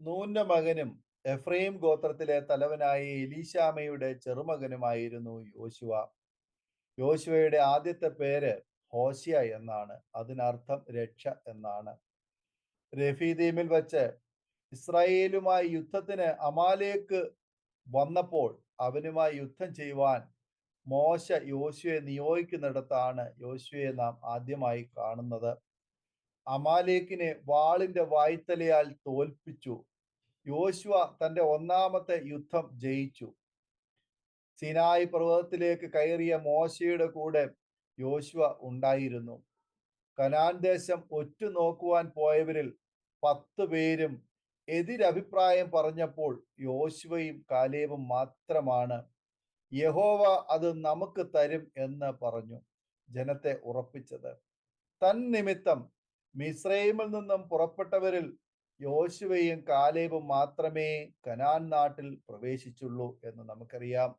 നൂന്റെ മകനും എഫ്രൈം ഗോത്രത്തിലെ തലവനായ എലീശാമയുടെ ചെറുമകനുമായിരുന്നു യോശുവ. യോശുവയുടെ ആദ്യത്തെ പേര് ഹോശിയ എന്നാണ്. അതിനർത്ഥം രക്ഷ എന്നാണ്. രഫീദീമിൽ വച്ച് ഇസ്രായേലുമായി യുദ്ധത്തിന് അമാലേക്ക് വന്നപ്പോൾ അവനുമായി യുദ്ധം ചെയ്യുവാൻ മോശ യോശുവയെ നിയോഗിക്കുന്നിടത്താണ് യോശുവയെ നാം ആദ്യമായി കാണുന്നത്. അമാലേക്കിനെ വാളിന്റെ വായ്ത്തലയാൽ തോൽപ്പിച്ചു. യോശുവ തന്റെ ഒന്നാമത്തെ യുദ്ധം ജയിച്ചു. സിനായി പർവ്വതത്തിലേക്ക് കയറിയ മോശയുടെ കൂടെ യോശുവ ഉണ്ടായിരുന്നു. കനാൻ ദേശം ഒറ്റുനോക്കുവാൻ പോയവരിൽ 10 പേരും എതിരഭിപ്രായം പറഞ്ഞപ്പോൾ യോശുവയും കാലേബും മാത്രമാണ് യഹോവ അത് നമുക്ക് തരും എന്ന് പറഞ്ഞു ജനത്തെ ഉറപ്പിച്ചത്. തന്നിമിത്തം മിസ്രൈമിൽ നിന്നും പുറപ്പെട്ടവരിൽ യോശുവയും കാലേബും മാത്രമേ കനാൻ നാട്ടിൽ പ്രവേശിച്ചുള്ളൂ എന്ന് നമുക്കറിയാം.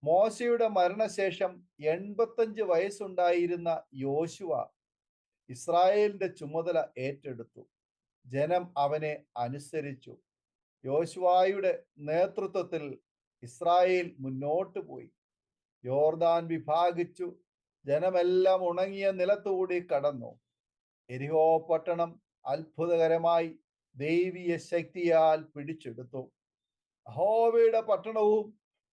മോശയുടെ മരണശേഷം 85 വയസ്സുണ്ടായിരുന്ന യോശുവ ഇസ്രായേലിന്റെ ചുമതല ഏറ്റെടുത്തു. ജനം അവനെ അനുസരിച്ചു. യോശുവായുടെ നേതൃത്വത്തിൽ ഇസ്രായേൽ മുന്നോട്ട് പോയി. യോർദാൻ വിഭാഗിച്ചു. ജനമെല്ലാം ഉണങ്ങിയ നിലത്തുകൂടി കടന്നു. എരിഹോ പട്ടണം അത്ഭുതകരമായി ദൈവീയ ശക്തിയാൽ പിടിച്ചെടുത്തു. യഹോവയുടെ പട്ടണവും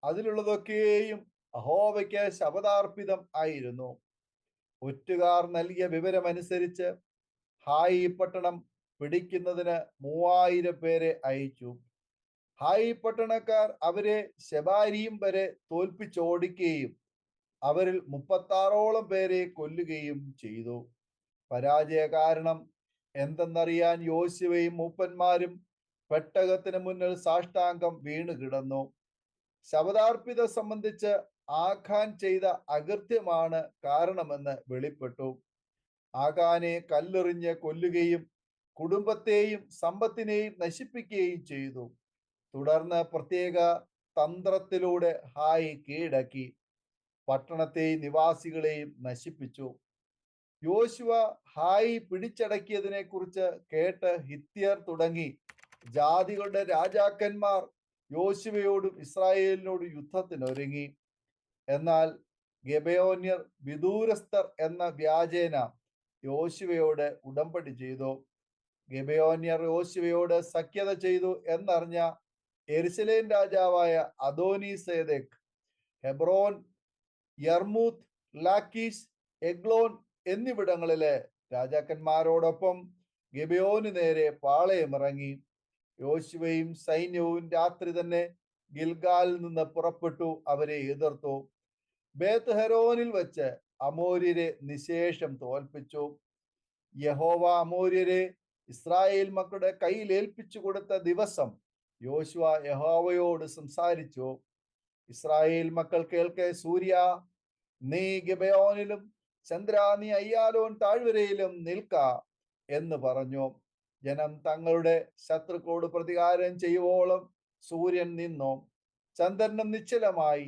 അതിലുള്ളതൊക്കെയും യഹോവയ്ക്ക് ശപഥാർപ്പിതം ആയിരുന്നു. ഒറ്റുകാർ നൽകിയ വിവരമനുസരിച്ച് ഹായി പട്ടണം പിടിക്കുന്നതിന് 3000 പേരെ അയച്ചു. ഹായി പട്ടണക്കാർ അവരെ ശെബാരീം വരെ തോൽപ്പിച്ചോടിക്കുകയും അവരിൽ 36ഓളം പേരെ കൊല്ലുകയും ചെയ്തു. പരാജയ കാരണം എന്തെന്നറിയാൻ യോശുവയും മൂപ്പന്മാരും പെട്ടകത്തിന് മുന്നിൽ സാഷ്ടാംഗം വീണു കിടന്നു. ശപഥാർപ്പിതം സംബന്ധിച്ച് ആഖാൻ ചെയ്ത അകൃത്യമാണ് കാരണമെന്ന് വെളിപ്പെട്ടു. ആഖാനെ കല്ലെറിഞ്ഞ് കൊല്ലുകയും കുടുംബത്തെയും സമ്പത്തിനെയും നശിപ്പിക്കുകയും ചെയ്തു. തുടർന്ന് പ്രത്യേക തന്ത്രത്തിലൂടെ ഹായി കീഴടക്കി പട്ടണത്തെയും നിവാസികളെയും നശിപ്പിച്ചു. യോശുവ ഹായി പിടിച്ചടക്കിയതിനെ കുറിച്ച് കേട്ട് ഹിത്യർ തുടങ്ങി ജാതികളുടെ രാജാക്കന്മാർ യോശുവയോടും ഇസ്രായേലിനോടും യുദ്ധത്തിനൊരുങ്ങി. എന്നാൽ ഗെബയോന്യർ വിദൂരസ്ഥർ എന്ന വ്യാജേന യോശുവയോട് ഉടമ്പടി ചെയ്തു. ഗെബയോന്യർ യോശുവയോട് സഖ്യത ചെയ്തു എന്നറിഞ്ഞ യെരുശലേം രാജാവായ അദോനീസേദെക്ക് ഹെബ്രോൻ, യർമൂത്ത്, ലാക്കീഷ്, എഗ്ലോൻ എന്നിവിടങ്ങളിലെ രാജാക്കന്മാരോടൊപ്പം ഗിബെയോന് നേരെ പാളയമിറങ്ങി. യോശുവയും സൈന്യവും രാത്രി തന്നെ ഗിൽഗാലിൽ നിന്ന് പുറപ്പെട്ടു അവരെ എതിർത്തു. ബേത്ത് ഹെരോനിൽ വെച്ച് അമോര്യരെ നിശേഷം തോൽപ്പിച്ചു. യഹോവ അമോര്യരെ ഇസ്രായേൽ മക്കളുടെ കയ്യിൽ ഏൽപ്പിച്ചു കൊടുത്ത ദിവസം യോശുവ യഹോവയോട് സംസാരിച്ചു. ഇസ്രായേൽ മക്കൾ കേൾക്കെ, സൂര്യ നീ ഗിബെയോനിലും ചന്ദ്ര നീ അയ്യാലോൻ താഴ്വരയിലും നിൽക്ക എന്ന് പറഞ്ഞു. ജനം തങ്ങളുടെ ശത്രുക്കളോട് പ്രതികാരം ചെയ്യുവോളം സൂര്യൻ നിന്നു, ചന്ദ്രനും നിശ്ചലമായി.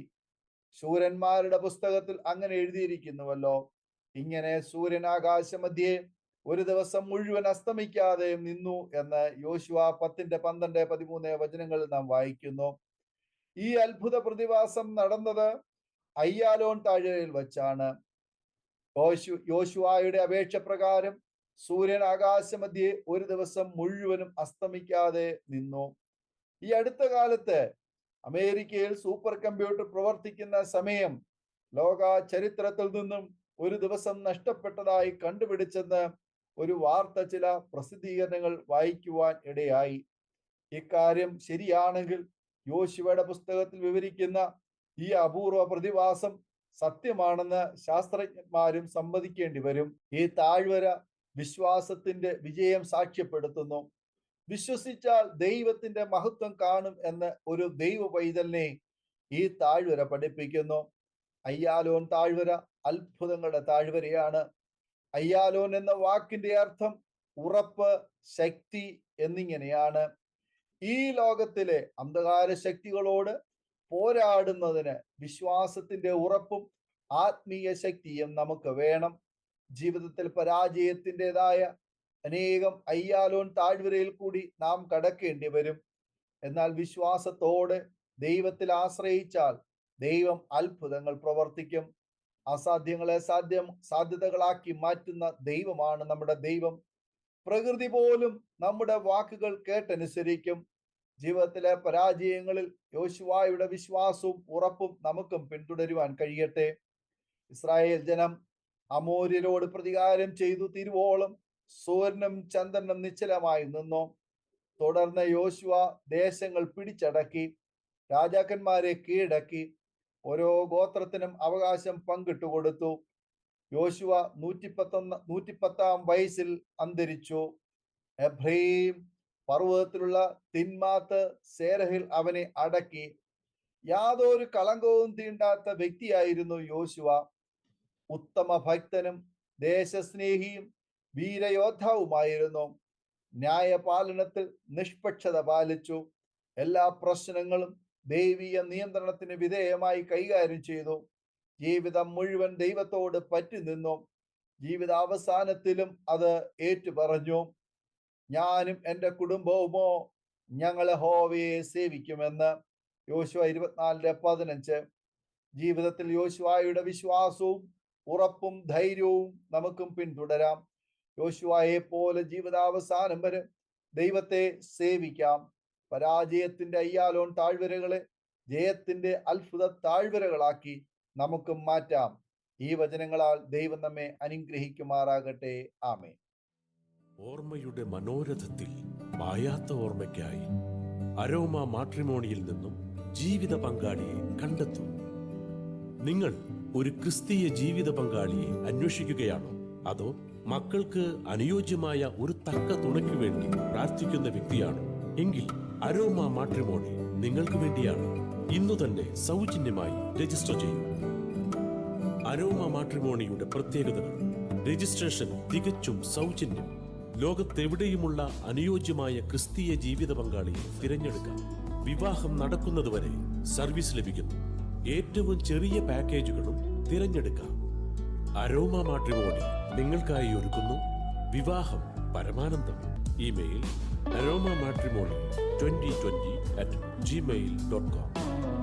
ശൂരന്മാരുടെ പുസ്തകത്തിൽ അങ്ങനെ എഴുതിയിരിക്കുന്നുവല്ലോ. ഇങ്ങനെ സൂര്യൻ ആകാശമധ്യേ ഒരു ദിവസം മുഴുവൻ അസ്തമിക്കാതെ നിന്നു എന്ന് യോശുവ 10:12-13 വചനങ്ങളിൽ നാം വായിക്കുന്നു. ഈ അത്ഭുത പ്രതിഭാസം നടന്നത് അയ്യാലോൻ താഴ്വരയിൽ വച്ചാണ്. യോശുവായുടെ അപേക്ഷ പ്രകാരം സൂര്യൻ ആകാശമധ്യേ ഒരു ദിവസം മുഴുവനും അസ്തമിക്കാതെ നിന്നു. ഈ അടുത്ത കാലത്ത് അമേരിക്കയിൽ സൂപ്പർ കമ്പ്യൂട്ടർ പ്രവർത്തിക്കുന്ന സമയം ലോക ചരിത്രത്തിൽ നിന്നും ഒരു ദിവസം നഷ്ടപ്പെട്ടതായി കണ്ടുപിടിച്ചെന്ന് ഒരു വാർത്ത ചില പ്രസിദ്ധീകരണങ്ങൾ വായിക്കുവാൻ ഇടയായി. ഇക്കാര്യം ശരിയാണെങ്കിൽ യോശുവയുടെ പുസ്തകത്തിൽ വിവരിക്കുന്ന ഈ അപൂർവ പ്രതിഭാസം സത്യമാണെന്ന് ശാസ്ത്രജ്ഞന്മാരും സമ്മതിക്കേണ്ടി വരും. ഈ താഴ്വര വിശ്വാസത്തിന്റെ വിജയം സാക്ഷ്യപ്പെടുത്തുന്നു. വിശ്വസിച്ചാൽ ദൈവത്തിന്റെ മഹത്വം കാണും എന്ന് ഒരു ദൈവ പൈതലിനെ ഈ താഴ്വര പഠിപ്പിക്കുന്നു. അയ്യാലോൻ താഴ്വര അത്ഭുതങ്ങളുടെ താഴ്വരയാണ്. അയ്യാലോൻ എന്ന വാക്കിന്റെ അർത്ഥം ഉറപ്പ്, ശക്തി എന്നിങ്ങനെയാണ്. ഈ ലോകത്തിലെ അന്ധകാര ശക്തികളോട് പോരാടുന്നതിന് വിശ്വാസത്തിന്റെ ഉറപ്പും ആത്മീയ ശക്തിയും നമുക്ക് വേണം. ജീവിതത്തിൽ പരാജയത്തിൻ്റെതായ അനേകം അയ്യാലോൻ താഴ്വരയിൽ കൂടി നാം കടക്കേണ്ടി വരും. എന്നാൽ വിശ്വാസത്തോടെ ദൈവത്തിൽ ആശ്രയിച്ചാൽ ദൈവം അത്ഭുതങ്ങൾ പ്രവർത്തിക്കും. അസാധ്യങ്ങളെ സാധ്യതകളാക്കി മാറ്റുന്ന ദൈവമാണ് നമ്മുടെ ദൈവം. പ്രകൃതി പോലും നമ്മുടെ വാക്കുകൾ കേട്ടനുസരിക്കും. ജീവിതത്തിലെ പരാജയങ്ങളിൽ യോശുവയുടെ വിശ്വാസവും ഉറപ്പും നമുക്കും പിന്തുടരുവാൻ കഴിയട്ടെ. ഇസ്രായേൽ ജനം അമോര്യരോട് പ്രതികാരം ചെയ്തു തിരുവോളം സൂര്യനും ചന്ദ്രനും നിശ്ചലമായി നിന്നു. തുടർന്ന് യോശുവ ദേശങ്ങൾ പിടിച്ചടക്കി, രാജാക്കന്മാരെ കീഴടക്കി, ഓരോ ഗോത്രത്തിനും അവകാശം പങ്കിട്ടുകൊടുത്തു. യോശുവ 110 വയസ്സിൽ അന്തരിച്ചു. എബ്രഹീം പർവ്വതത്തിലുള്ള തിന്മാത്ത് സേരഹിൽ അവനെ അടക്കി. യാതൊരു കളങ്കവും തീണ്ടാത്ത വ്യക്തിയായിരുന്നു യോശുവ. ഉത്തമ ഭക്തനും ദേശസ്നേഹിയും വീരയോദ്ധാവുമായിരുന്നു. ന്യായപാലനത്തിൽ നിഷ്പക്ഷത പാലിച്ചു. എല്ലാ പ്രശ്നങ്ങളും ദൈവീയ നിയന്ത്രണത്തിന് വിധേയമായി കൈകാര്യം ചെയ്തു. ജീവിതം മുഴുവൻ ദൈവത്തോട് പറ്റി നിന്നു. ജീവിതാവസാനത്തിലും അത് ഏറ്റുപറഞ്ഞു, ഞാനും എൻ്റെ കുടുംബവുമോ ഞങ്ങൾ യഹോവയെ സേവിക്കുമെന്ന്. യോശുവ 24:15. ജീവിതത്തിൽ യോശുവയുടെ വിശ്വാസവും ഉറപ്പും ധൈര്യവും നമുക്കും പിന്തുടരാം. യോശുവയെ പോലെ ജീവിതാവസാനം വരെ ദൈവത്തെ സേവിക്കാം. പരാജയത്തിന്റെ അയ്യാലോൻ താഴ്വരകളെ ജയത്തിന്റെ അത്ഭുത താഴ്വരകളാക്കി നമുക്കും മാറ്റാം. ഈ വചനങ്ങളാൽ ദൈവം നമ്മെ അനുഗ്രഹിക്കുമാറാകട്ടെ. ആമേൻ. ഓർമ്മയുടെ മനോരഥത്തിൽ മായാത്ത ഓർമ്മയ്ക്കായി അരോമ മാട്രിമോണിയിൽ നിന്നും ജീവിത പങ്കാളിയെ കണ്ടെത്തൂ. നിങ്ങൾ ഒരു ക്രിസ്തീയ ജീവിത പങ്കാളിയെ അന്വേഷിക്കുകയാണോ? അതോ മക്കൾക്ക് അനുയോജ്യമായ ഒരു തക്ക തുണയ്ക്ക് വേണ്ടി പ്രാർത്ഥിക്കുന്ന വ്യക്തിയാണോ? എങ്കിൽ അരോമ മാട്രിമോണി നിങ്ങൾക്ക് വേണ്ടിയാണ്. ഇന്നു തന്നെ സൗജന്യമായി രജിസ്റ്റർ ചെയ്യൂ. അരോമ മാട്രിമോണിയുടെ പ്രത്യേകതകൾ: രജിസ്ട്രേഷൻ തികച്ചും സൗജന്യം. ലോകത്തെവിടെയുമുള്ള അനുയോജ്യമായ ക്രിസ്തീയ ജീവിത പങ്കാളിയെ തിരഞ്ഞെടുക്കാം. വിവാഹം നടക്കുന്നതുവരെ സർവീസ് ലഭിക്കുന്നു. ഏറ്റവും ചെറിയ പാക്കേജുകളും തിരഞ്ഞെടുക്കാം. അരോമ മാട്രിമോണി നിങ്ങൾക്കായി ഒരുക്കുന്നു വിവാഹം പരമാനന്ദം. Email aroma matrimony2020@gmail.com.